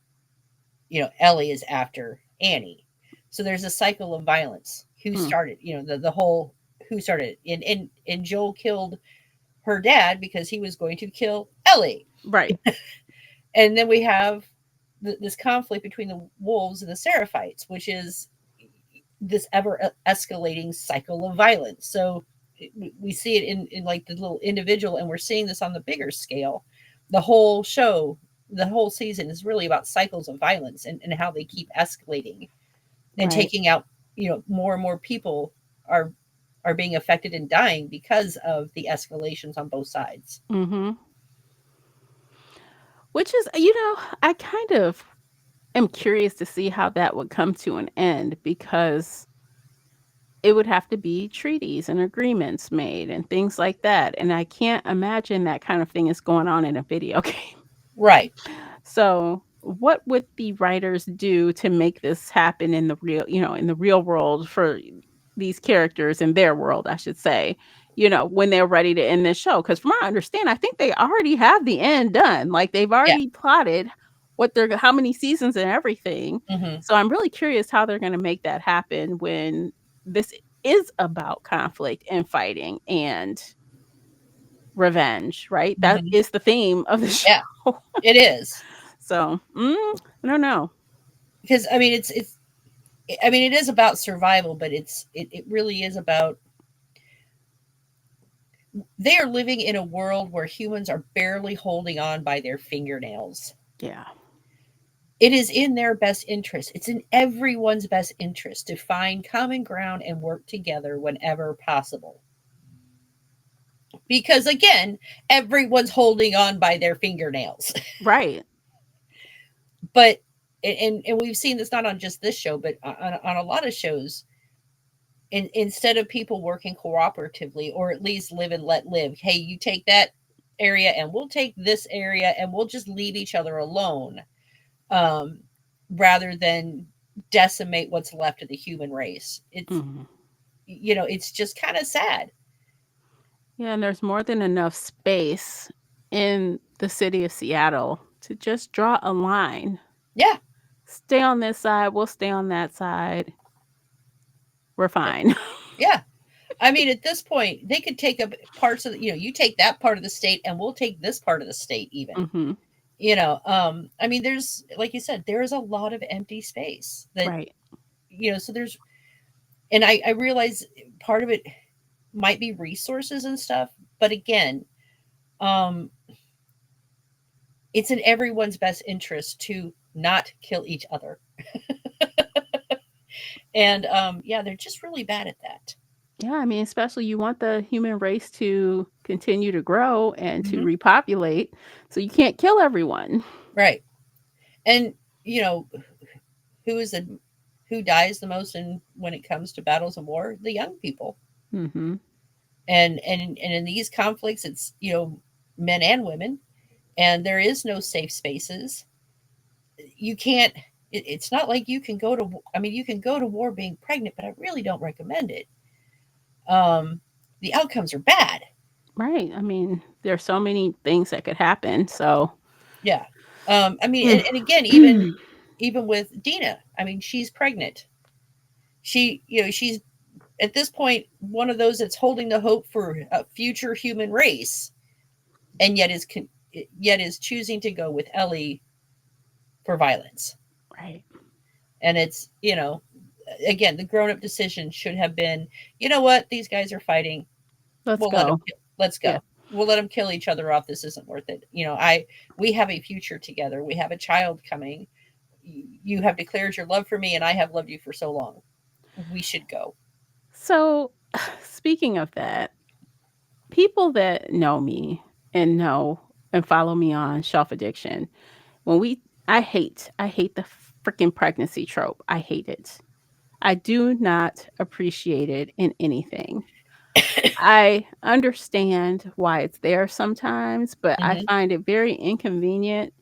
Ellie is after Annie. So there's a cycle of violence. Who Mm, started? The whole who started it? And Joel killed her dad because he was going to kill Ellie. right. And then we have this conflict between the wolves and the Seraphites, which is this ever escalating cycle of violence. So we see it in like the little individual, and we're seeing this on the bigger scale. The whole show, the whole season is really about cycles of violence and how they keep escalating and Right. taking out, more and more people are being affected and dying because of the escalations on both sides. Mhm. Which is, I kind of am curious to see how that would come to an end because it would have to be treaties and agreements made and things like that. And I can't imagine that kind of thing is going on in a video game. Right. So, what would the writers do to make this happen in the real world for these characters in their world, I should say, when they're ready to end this show? Because from what I understand, I think they already have the end done. Like they've Yeah. already plotted how many seasons and everything. Hmm. So I'm really curious how they're going to make that happen when this is about conflict and fighting and revenge, right? That Hmm. is the theme of the show. Yeah, it is. So, I don't know. Because I mean, I mean, it is about survival, but it really is about they are living in a world where humans are barely holding on by their fingernails. Yeah. It is in their best interest. It's in everyone's best interest to find common ground and work together whenever possible. Because again, everyone's holding on by their fingernails. Right. But and we've seen this not on just this show, but on a lot of shows. Instead of people working cooperatively or at least live and let live, hey, you take that area and we'll take this area and we'll just leave each other alone, um, rather than decimate what's left of the human race. Mhm. It's just kind of sad. Yeah, and there's more than enough space in the city of Seattle to just draw a line. Yeah. Stay on this side, we'll stay on that side. We're fine. Yeah. I mean, at this point, they could take up parts of you take that part of the state and we'll take this part of the state even. Hmm. I mean, there's, like you said, there's a lot of empty space that, Right. so there's, and I realize part of it might be resources and stuff, but again, um, it's in everyone's best interest to not kill each other. And yeah, they're just really bad at that. Yeah, I mean, especially you want the human race to continue to grow and to Hmm. repopulate, so you can't kill everyone. Right. And you know, who is the who dies the most when it comes to battles and war? The young people. Hmm. And in these conflicts, it's men and women, and there is no safe spaces. You can't. It's not like you can go to. I mean, you can go to war being pregnant, but I really don't recommend it. Um, the outcomes are bad. Right. I mean, there's so many things that could happen. So, Yeah. I mean, mm. and again, even with Dina, I mean, she's pregnant. She's at this point one of those that's holding the hope for a future human race, and yet is choosing to go with Ellie for violence. Right. And it's again, the grown up decision should have been, you know what, these guys are fighting. Let's We'll let them. go. Let's Yeah. go. We'll let them kill each other off. This isn't worth it. We have a future together. We have a child coming. You have declared your love for me, and I have loved you for so long. We should go. So, speaking of that, people that know me and know and follow me on Shelf Addiction, when I hate the freaking pregnancy trope. I hate it. I do not appreciate it in anything. I understand why it's there sometimes, but I Hmm. find it very inconvenient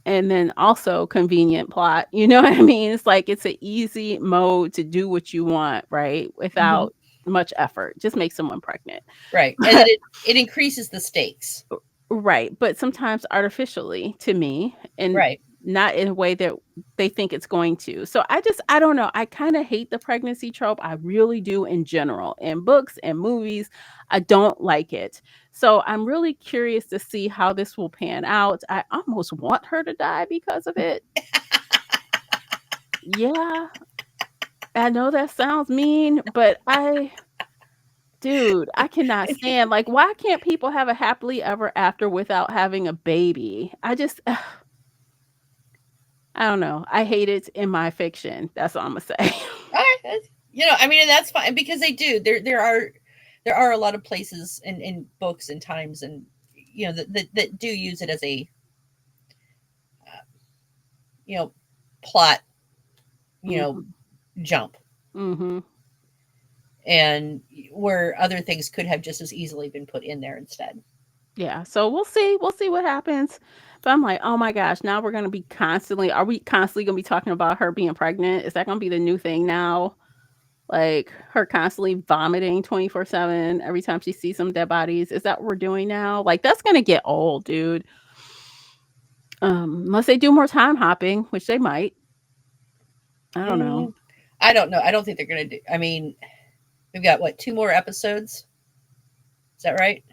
and then also convenient plot. You know what I mean? It's like it's an easy mode to do what you want, right? Hmm. Without much effort. Just make someone pregnant. Right, and then it increases the stakes. Right, but sometimes artificially to me and Right. not in a way that they think it's going to. So I don't know. I kind of hate the pregnancy trope. I really do in general. In books and movies, I don't like it. So I'm really curious to see how this will pan out. I almost want her to die because of it. Yeah, I know that sounds mean, but dude, I cannot stand like why can't people have a happily ever after without having a baby? I just I don't know. I hate it in my fiction. That's all I'm gonna say. All right. I mean, and that's fine because they do. There are a lot of places and books and times and that do use it as a uh, you know plot you know Mhm. jump, Mhm. and where other things could have just as easily been put in there instead. Yeah. So we'll see. We'll see what happens. But I'm like, oh my gosh, now we're gonna be constantly. Are we constantly gonna be talking about her being pregnant? Is that gonna be the new thing now? Like her constantly vomiting 24/7 every time she sees some dead bodies. Is that what we're doing now? Like that's gonna get old, dude. Unless they do more time hopping, which they might. I don't know. Mm, I don't know. I don't think they're gonna do. I mean, we've got what, two more episodes? Is that right?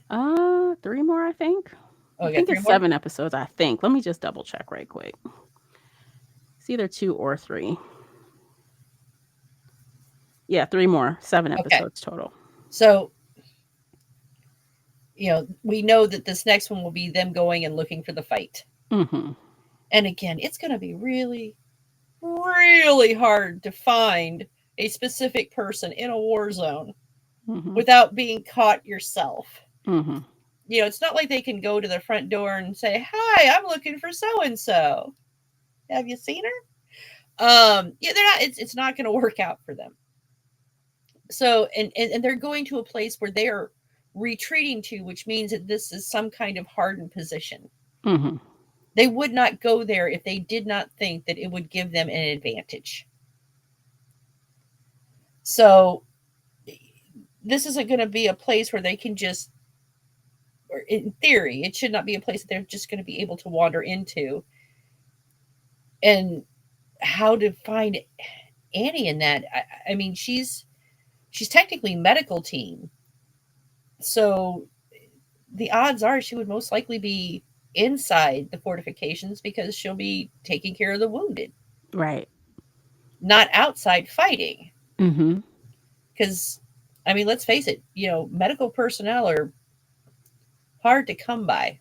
3 more, I think. Oh, I we got think three it's more. 7 episodes, I think. Let me just double check right quick. It's either 2 or 3. Yeah, 3 more. 7 Okay, episodes total. so we know that this next one will be them going and looking for the fight. Mhm. And again, it's going to be really, really hard to find a specific person in a war zone Mhm. without being caught yourself. Mhm. It's not like they can go to the front door and say, "Hi, I'm looking for so and so. Have you seen her?" Yeah, they're not. It's not going to work out for them. So, and they're going to a place where they are retreating to, which means that this is some kind of hardened position. Mhm. They would not go there if they did not think that it would give them an advantage. So this isn't going to be a place where they can just, or in theory, it should not be a place that they're just going to be able to wander into. And how to find Annie in that? I mean, she's technically medical team, so the odds are she would most likely be inside the fortifications because she'll be taking care of the wounded, Right. not outside fighting. Mm-hmm. Because, I mean, let's face it, medical personnel are hard to come by.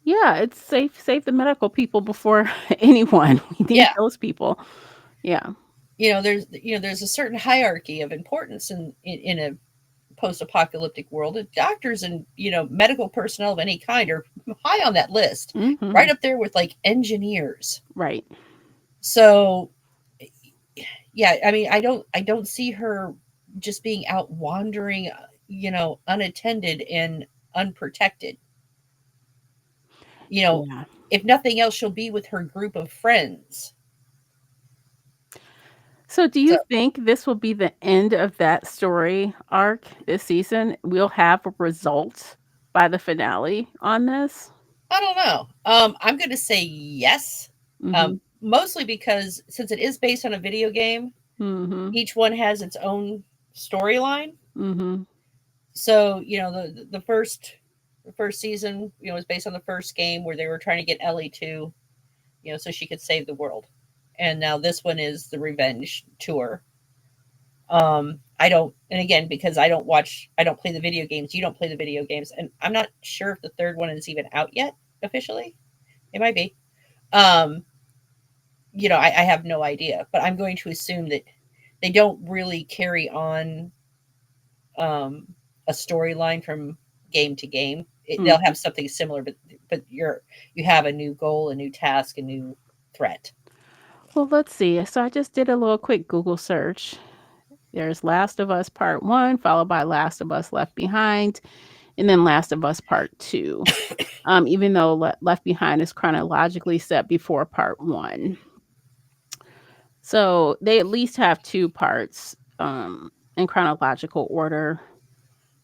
Yeah, it's save the medical people before anyone. We need Yeah, those people. Yeah. there's a certain hierarchy of importance in a post-apocalyptic world. And doctors and medical personnel of any kind are high on that list, Mm-hmm. right up there with like engineers. Right. So yeah, I mean, I don't see her just being out wandering, unattended and unprotected. You know, Yeah. if nothing else, she'll be with her group of friends. So do So you think this will be the end of that story arc this season? We'll have a result by the finale on this? I don't know. I'm going to say yes. Mhm. Mostly because since it is based on a video game, Mhm. each one has its own storyline. Mhm. So the first season, was based on the first game where they were trying to get Ellie to, so she could save the world. And now this one is the revenge tour. I don't, and again, because I don't play the video games, you don't play the video games, and I'm not sure if the third one is even out yet officially. It might be. Um, I have no idea, but I'm going to assume that they don't really carry on um, a storyline from game to game. They'll Mhm. have something similar, but you have a new goal, a new task, a new threat. Well, let's see. So I just did a little quick Google search. There's Last of Us Part 1, followed by Last of Us Left Behind, and then Last of Us Part 2. Even though Left Behind is chronologically set before Part 1. So they at least have 2 parts, in chronological order.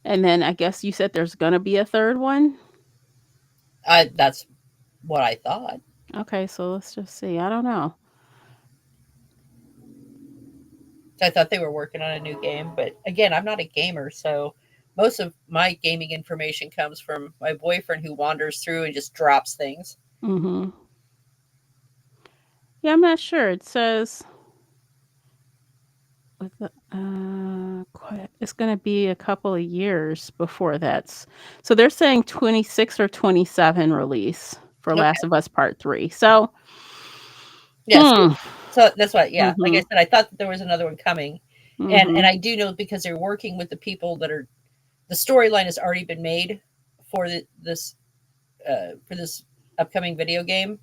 And then I guess you said there's gonna be a third one? That's what I thought. Okay, so let's just see. I don't know. I thought they were working on a new game, but again, I'm not a gamer, so most of my gaming information comes from my boyfriend who wanders through and just drops things. Mhm. Yeah, I'm not sure. It says with the it's gonna be a couple of years before that's so they're saying 26 or 27 release for Okay. Last of Us Part 3. So, Yeah, hmm. so that's what, yeah. Like I Mhm. said, I thought that there was another one coming. And Mhm. I do know because they're working with the people that are the storyline has already been made for this upcoming video game.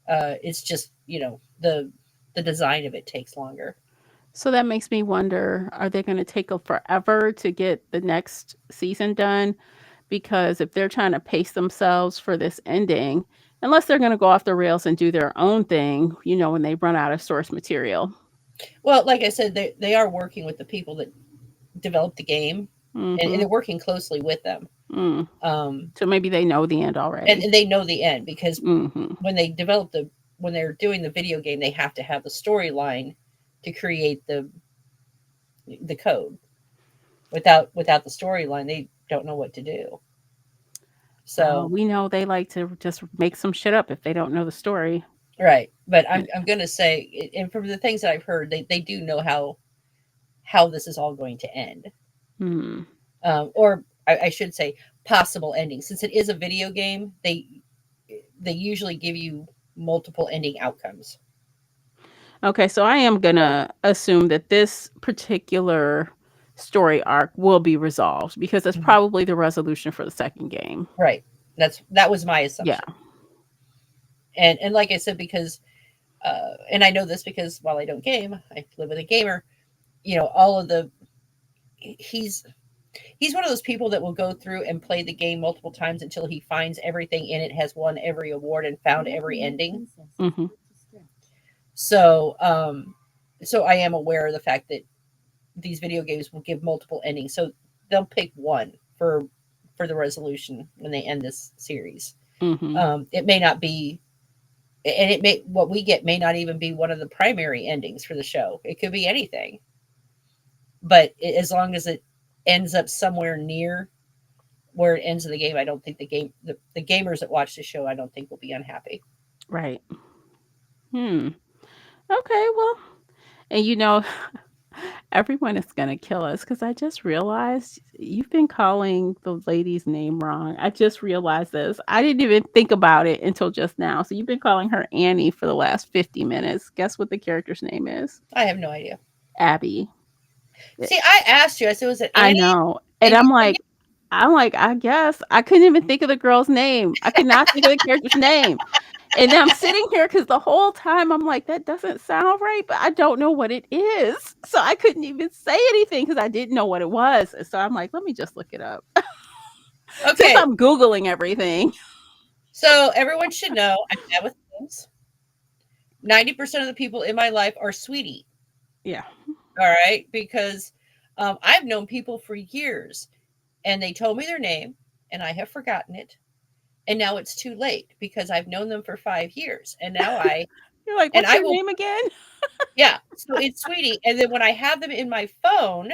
It's just, the design of it takes longer. So that makes me wonder, are they gonna take a forever to get the next season done? Because if they're trying to pace themselves for this ending, unless they're gonna go off the rails and do their own thing, when they run out of source material. Well, like I said, they are working with the people that developed the game, and Mhm. they're working closely with them. Mm. Um, So maybe they know the end and, already. and they know the end because Mhm. when they're doing the video game, they have to have the storyline to create the code. Without the storyline, they don't know what to do. Well, So we know they like to just make some shit up if they don't know the story. right, but Yeah. I'm gonna say, and from the things that I've heard, they do know how this is all going to end, Hmm. or I should say possible ending. Since it is a video game, they usually give you multiple ending outcomes. Okay, so I am So, gonna assume that this particular story arc will be resolved because that's mhm, probably the resolution for the second game. right. That was my Yeah. assumption, and like I said, because and I know this because while I don't game, I live with a gamer. All of the he's he's one of those people that will go through and play the game multiple times until he finds everything in it, has won every award, and found every ending. Mhm. So, so I am aware of the fact that these video games will give multiple endings. So they'll pick one for for the resolution when they end this series. Mm-hmm. It may not be, and it may what we get may not even be one of the primary endings for the show. It could be anything, but as long as it ends up somewhere near where it ends in the game, I don't think the gamers that watch the show, I don't think will be unhappy. Right. Hmm. Okay. Well, and everyone is going to kill us because I just realized you've been calling the lady's name wrong. I just realized this. I didn't even think about it until just now. So you've been calling her Annie for the last 50 minutes. Guess what the character's name is? I have no idea. Abby. See, I asked you. I said, "Was it I Annie?" know. And And you said, I'm like, I guess I couldn't even think of the girl's name. I could not think of the character's name. And now I'm sitting here because the whole time I'm like, that doesn't sound right, but I don't know what it is. So I couldn't even say anything because I didn't know what it was. So I'm like, let me just look it up. yeah. Since Okay, I'm Googling everything. so everyone should know I'm bad with names. 90% of the people in my life are sweetie. Yeah. All right, because I've known people for years, and they told me their name, and I have forgotten it, and now it's too late because I've known them for 5 years, and now You're like, and what's I your will, name again? yeah. So it's sweetie, and then when I have them in my phone,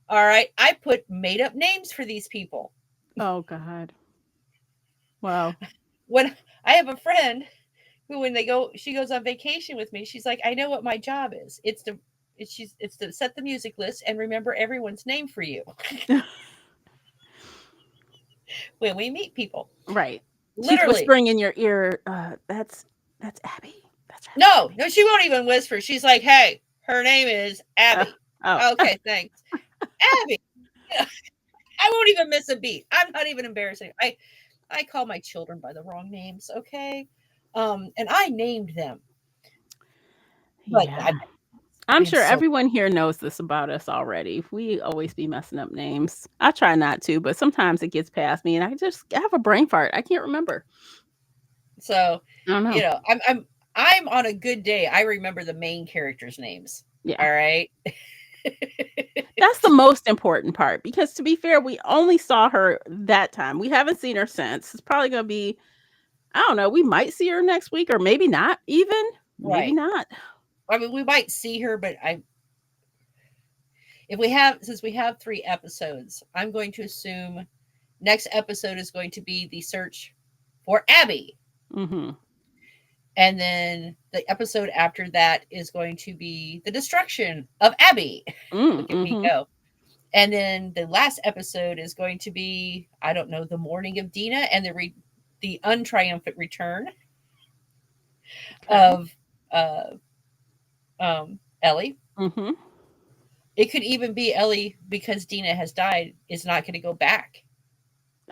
all right, I put made up names for these people. Oh, God. Wow. When I have a friend who, when she goes on vacation with me, she's like, I know what my job is. It's to set the music list and remember everyone's name for you when we meet people. Right. She's Literally. whispering in your ear, that's Abby. That's Abby. No, she won't even whisper. She's like, hey, her name is Uh, Abby. oh. Okay, thanks. Abby. I won't even miss a beat. I'm not even embarrassing. I call my children by the wrong names, okay? And I named them. But Yeah. I I'm am sure so everyone here knows this about us already. We always be messing up names. I try not to, but sometimes it gets past me and I have a brain fart. I can't remember. so I don't know. I'm on a good day. I remember the main characters' names. Yeah. All right. That's the most important part because to be fair, we only saw her that time. We haven't seen her since. It's probably going to be, I don't know, we might see her next week or maybe not even. Maybe Right. not. I mean, we might see her, but if we have since we have 3 episodes, I'm going to assume next episode is going to be the search for Abby. Mhm. And then the episode after that is going to be the destruction of Abby. Look at me Mhm. go. And then the last episode is going to be, I don't know, the morning of Dina and the untriumphant return Okay. of uh, Ellie. Mhm. It could even be Ellie, because Dina has died, is not going to go back.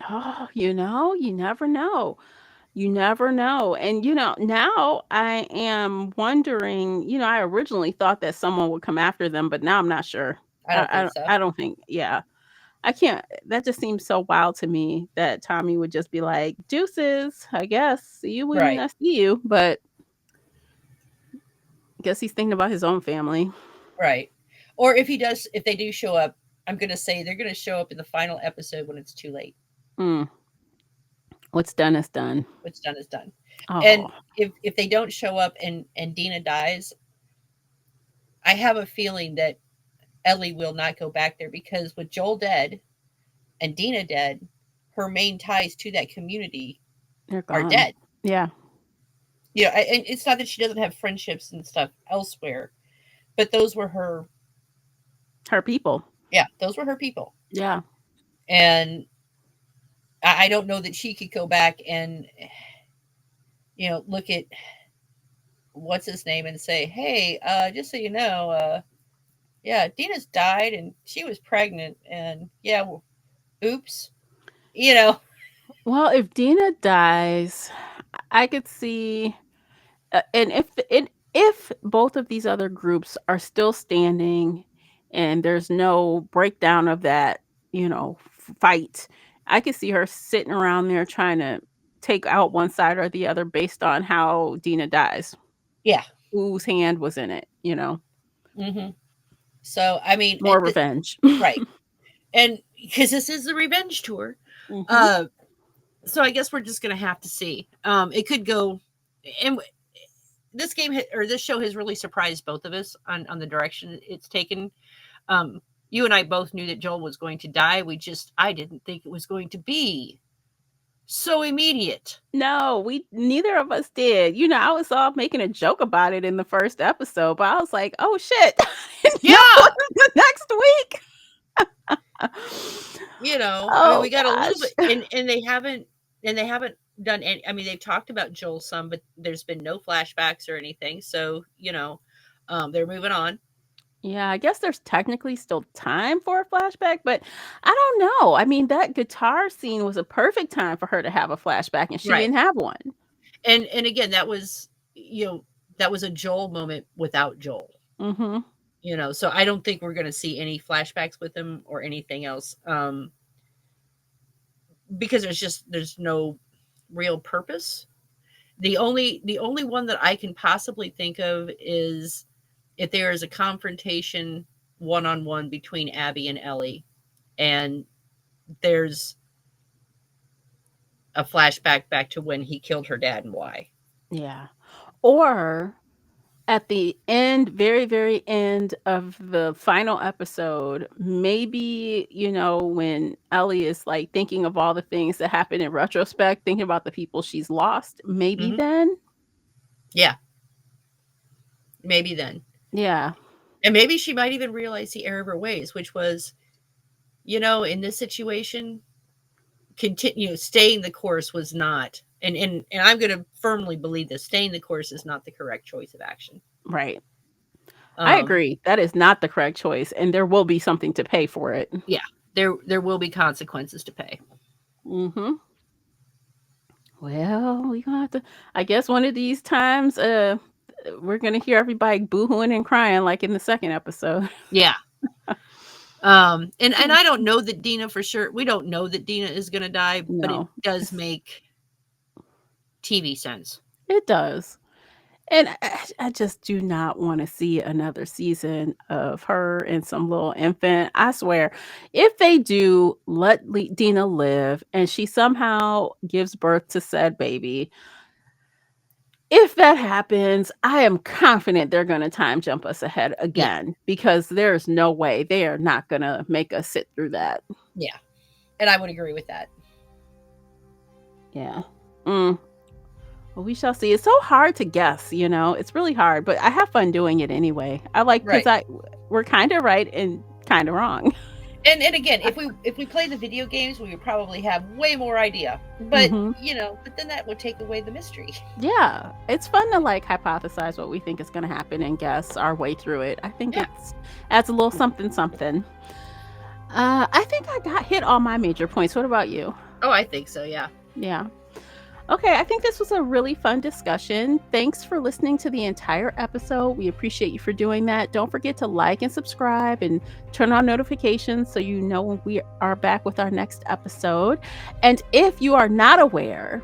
Oh, you never know. You never know. And now I am wondering, I originally thought that someone would come after them, but now I'm not sure. I don't think so. I don't think, yeah. I can't, that just seems so wild to me that Tommy would just be like, deuces, I guess. See you when Right, I see you. But I guess he's thinking about his own family. right. Or if they do show up, I'm going to say they're going to show up in the final episode when it's too late. Mm, what's done is done. What's done is done. Oh, And if they don't show up and Dina dies, I have a feeling that Ellie will not go back there, because with Joel dead and Dina dead, her main ties to that community they're are gone. dead. Yeah. And it's not that she doesn't have friendships and stuff elsewhere, but those were her. Her people. Yeah, those were her people, Yeah. and I don't know that she could go back and look at what's his name and say, hey, just so you know, yeah, Dina's died and she was pregnant, and yeah, well, oops, you know, Well, if Dina dies, I could see, and if both of these other groups are still standing, and there's no breakdown of that, fight, I could see her sitting around there trying to take out one side or the other based on how Dina dies, yeah. whose hand was in it. Hmm. So I mean, More revenge. right, and because this is the revenge tour. Mhm. So I guess we're just gonna have to see. It could go, and this or this show has really surprised both of us on the direction it's taken. You and I both knew that Joel was going to die. I didn't think it was going to be so immediate. No, we neither of us did. I was all making a joke about it in the first episode, but I was like, "Oh shit." Yeah. The next week. I mean, Oh we got a little gosh. bit, and they haven't done any. I mean, they've talked about Joel some, but there's been no flashbacks or anything. So they're moving on. Yeah, I guess there's technically still time for a flashback, but I don't know. I mean, that guitar scene was a perfect time for her to have a flashback, and she Right. didn't have one. And again, that was a Joel moment without Joel. Mhm. So I don't think we're going to see any flashbacks with him or anything else. Because there's no real purpose. The only one that I can possibly think of is if there is a confrontation one-on-one between Abby and Ellie, and there's a flashback back to when he killed her dad and why. Yeah. Or at the end, very, very end of the final episode, maybe, when Ellie is like thinking of all the things that happened in retrospect, thinking about the people she's lost, maybe then. Yeah. Maybe then. Yeah. And maybe she might even realize the error of her ways, which was, in this situation, staying the course was not, and I'm going to firmly believe this, staying the course is not the correct choice of action. Right. I agree. That is not the correct choice, and there will be something to pay for it. Yeah. There will be consequences to pay. Mhm. Well, we're gonna have to. I guess one of these times, we're gonna hear everybody boohooing and crying like in the second episode. Yeah. And I don't know that Dina for sure. We don't know that Dina is going to die, but it does make TV sense. It does. And I just do not want to see another season of her and some little infant. I swear, if they do let Dina live and she somehow gives birth to said baby, if that happens, I am confident they're going to time jump us ahead again because there's no way they are not going to make us sit through that. Yeah. And I would agree with that. Yeah. Well, we shall see. It's so hard to guess, it's really hard, but I have fun doing it anyway. I like, because we're kind of right and kind of wrong. And again, if we play the video games, we would probably have way more idea. But but then that would take away the mystery. Yeah, it's fun to like hypothesize what we think is going to happen and guess our way through it. I think it adds a little something. I think I hit all my major points. What about you? Oh, I think so. Yeah. Yeah. Okay, I think this was a really fun discussion. Thanks for listening to the entire episode. We appreciate you for doing that. Don't forget to like and subscribe and turn on notifications so you know when we are back with our next episode. And if you are not aware,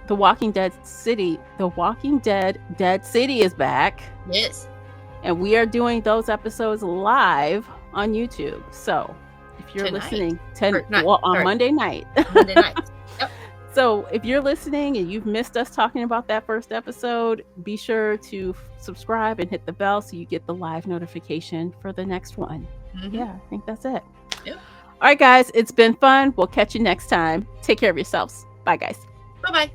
The Walking Dead Dead City is back. Yes. And we are doing those episodes live on YouTube. So if you're listening on Monday night. Monday night. So if you're listening and you've missed us talking about that first episode, be sure to subscribe and hit the bell so you get the live notification for the next one. Mm-hmm. Yeah, I think that's it. Yep. All right, guys, it's been fun. We'll catch you next time. Take care of yourselves. Bye, guys. Bye-bye.